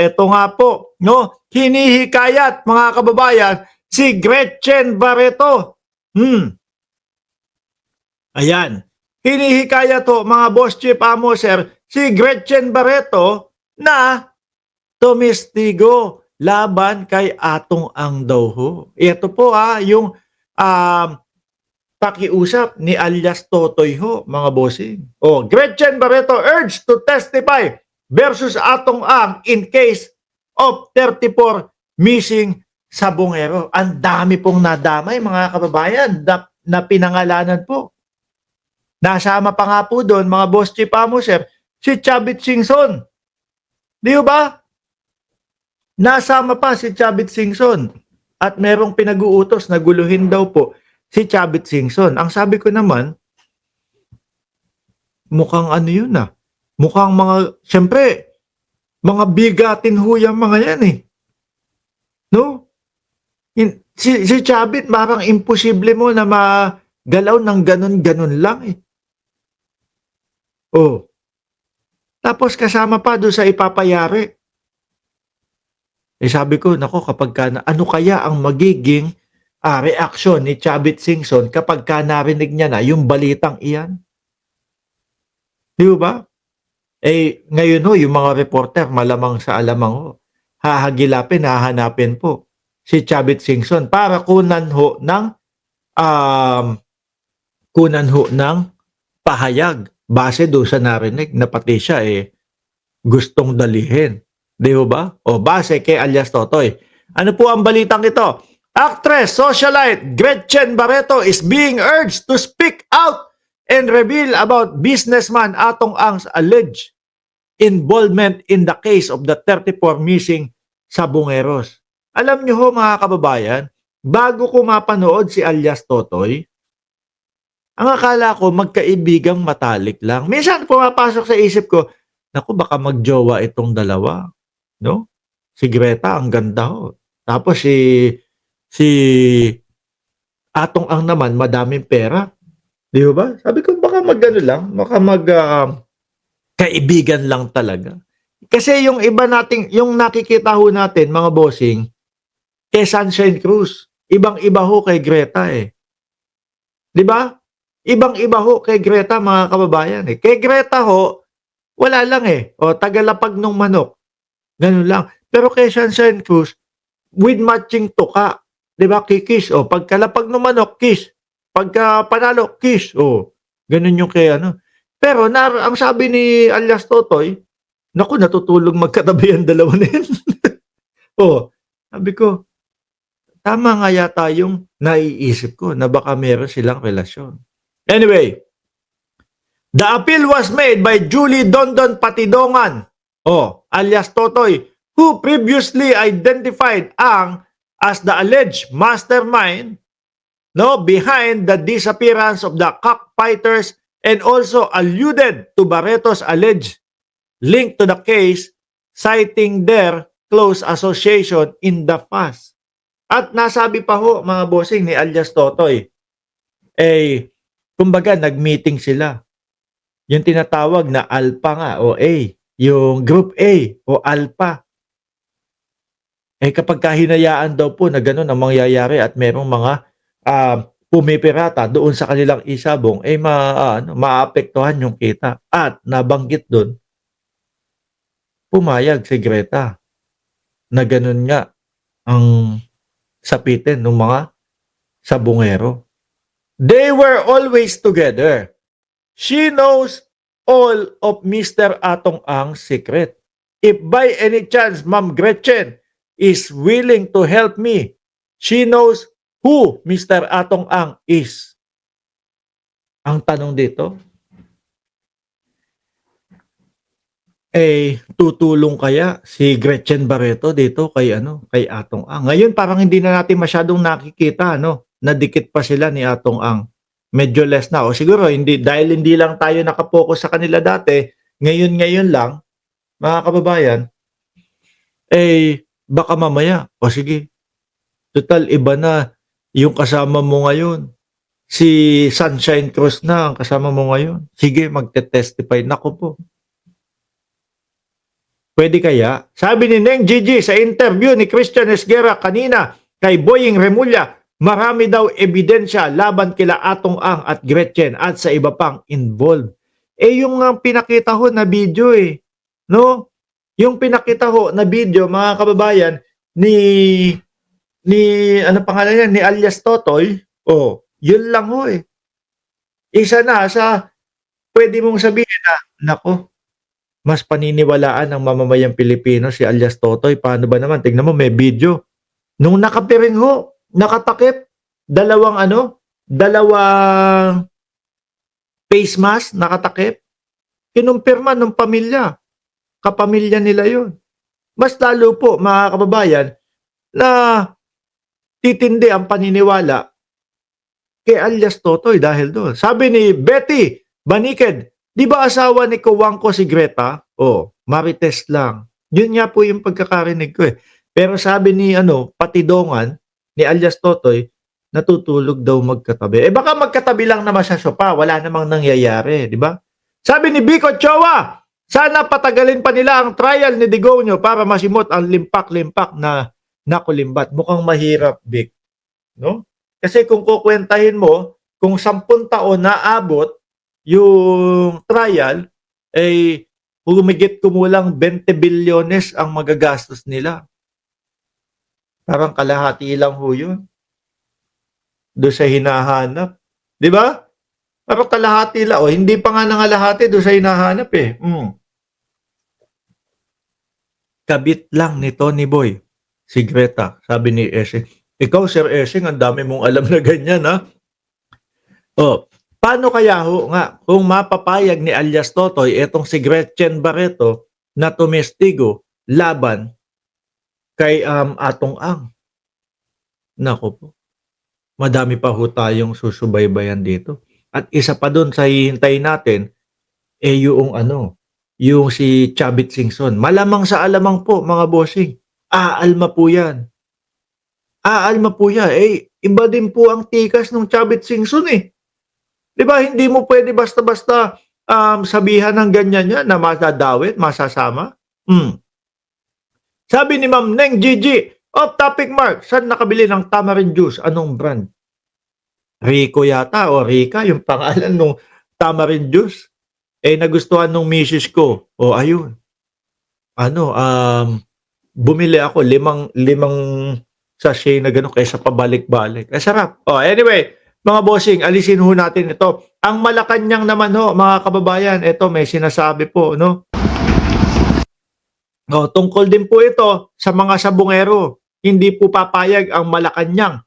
Ito nga po, no, hinihikayat mga kababayan si Gretchen Barreto. Ayan. Hinihikayat to mga boss chief amo sir si Gretchen Barreto na tumistigo laban kay Atong Ang daw ho. Ito po yung pakiusap ni alias Totoy ho, mga bossing. Gretchen Barreto urged to testify versus Atong Ang in case of 34 missing sabongero. Ang dami pong nadamay mga kababayan na pinangalanan po. Nasama pa nga po doon, mga boss chief amo sir, si Chavit Singson. Di ba? Nasama pa si Chavit Singson. At merong pinag-uutos na guluhin daw po si Chavit Singson. Ang sabi ko naman, mukhang ano yun mukhang mga, syempre, mga bigatin ho yung mga yan No? Si Chavit, parang imposible mo na magalaw ng ganun-ganun lang Tapos kasama pa doon sa ipapayari. Sabi ko, nako, ano kaya ang magiging reaksyon ni Chavit Singson kapag narinig niya na yung balitang iyan? Di ba? Ngayon yung mga reporter, malamang sa alamang hahagilapin, hahanapin po si Chavit Singson para kunan ho ng pahayag base doon sa narinig na pati siya gustong dalihin. Di ba? Base kay alias Totoy. Ano po ang balitang ito? Actress, socialite Gretchen Barreto is being urged to speak out and reveal about businessman Atong Ang's alleged involvement in the case of the 34 missing sabongeros. Alam niyo ho mga kababayan, bago ko mapanood si alias Totoy, ang akala ko magkaibigang matalik lang. Minsan pumapasok sa isip ko, naku, baka magjowa itong dalawa. No? Si Greta, ang ganda ho. Tapos si Atong Ang naman, madaming pera. Di ba? Sabi ko, baka magano lang. Baka kaibigan lang talaga. Kasi yung iba nating, yung nakikita ho natin, mga bossing, kay Sunshine Cruz, ibang-iba ho kay Greta Di ba? Ibang-iba ho kay Greta, mga kababayan Kay Greta ho, wala lang tagalapag nung manok. Ganun lang. Pero kay Sunshine Cruz, with matching tuka. Di ba? Kikis. Pagkalapag nung manok, kiss. Pagka panalo, kiss. Ganun yung kay ano. Pero ang sabi ni alias Totoy, naku, natutulog magkatabi ang dalawa na yan. Sabi ko, tama nga yata yung naiisip ko na baka meron silang relasyon. Anyway, the appeal was made by Julie Dondon Patidongan, alias Totoy, who previously identified Ang as the alleged mastermind behind the disappearance of the cockfighters and also alluded to Barreto's alleged link to the case, citing their close association in the past. At nasabi pa ho, mga bossing ni alias Totoy, kumbaga nag-meeting sila. Yung tinatawag na Alpha nga o A, yung Group A o Alpha. Kapag kahinayaan daw po na gano'n ang mangyayari at merong mga pumipirata doon sa kanilang isabong, maapektuhan yung kita. At nabanggit doon, pumayag si Greta na gano'n nga ang sapitin ng mga sabongero. They were always together. She knows all of Mr. Atong Ang's secret. If by any chance Ma'am Gretchen is willing to help me, she knows who Mr. Atong Ang is. Ang tanong dito, tutulong kaya si Gretchen Barreto dito kay Atong Ang? Ngayon parang hindi na natin masyadong nakikita nadikit pa sila ni Atong Ang. Medyo less na. O siguro dahil hindi lang tayo nakapokus sa kanila dati, ngayon lang, mga kababayan, baka mamaya, sige, total iba na yung kasama mo ngayon. Si Sunshine Cruz na ang kasama mo ngayon. Sige, magte-testify. Naku po. Pwede kaya? Sabi ni Neng Gigi sa interview ni Christian Esguerra kanina kay Boying Remulla, marami daw ebidensya laban kila Atong Ang at Gretchen at sa iba pang involved. Yung pinakita ho na video no? Yung pinakita ho na video, mga kababayan, ni ano pangalan niya, ni alias Totoy, yun lang ho Isa na sa pwede mong sabihin na, nako, mas paniniwalaan ng mamamayang Pilipino si alias Totoy. Paano ba naman? Tignan mo, may video. Nung nakapiring ho, nakatakip, dalawang face mask nakatakip, kinumpirma ng pamilya. Kapamilya nila yun. Mas lalo po, mga kababayan, na titindi ang paniniwala kay alias Totoy dahil doon. Sabi ni Betty Baniked, di ba asawa ni Kuwangko si Greta? Marites lang. Yun nga po yung pagkakarinig ko Pero sabi ni Patidongan, ni alias Totoy, natutulog daw magkatabi. Baka magkatabi lang naman sa sopa, wala namang nangyayari, di ba? Sabi ni Biko Chowa, sana patagalin pa nila ang trial ni Digonio para masimot ang limpak-limpak na nakulimbat. Mukhang mahirap, Vic. No? Kasi kung kukwentahin mo, kung 10 taon naabot yung trial, humigit kumulang 20 bilyones ang magagastos nila. Parang kalahati lang ho yun. Doon sa hinahanap. Di ba? Parang kalahati lang. Hindi pa nga nangalahati doon sa hinahanap Kabit lang ni Tony Boy, si Greta, sabi ni Esing. Ikaw, Sir Esing, ang dami mong alam na ganyan, ha? Paano kaya ho nga kung mapapayag ni alias Totoy etong si Gretchen Barreto na tumestigo laban kay Atong Ang? Nako po. Madami pa ho tayong susubaybayan dito. At isa pa doon sa hihintayin natin, yung si Chavit Singson. Malamang sa alamang po, mga bossing. Aalma po yan. Aalma po yan. Iba din po ang tikas ng Chavit Singson Di ba? Hindi mo pwede basta-basta sabihan ng ganyan yan na masadawit, masasama. Sabi ni Ma'am Neng Gigi, off topic Mark, saan nakabili ng tamarind juice? Anong brand? Rico yata o Rica, yung pangalan ng tamarind juice. Nagustuhan nung misis ko. Ayun. Bumili ako limang sachet na gano'n kaysa pabalik-balik. Sarap. Anyway, mga bossing, alisin ho natin ito. Ang Malacanang naman ho, mga kababayan, ito may sinasabi po, no? Tungkol din po ito sa mga sabungero. Hindi po papayag ang Malacanang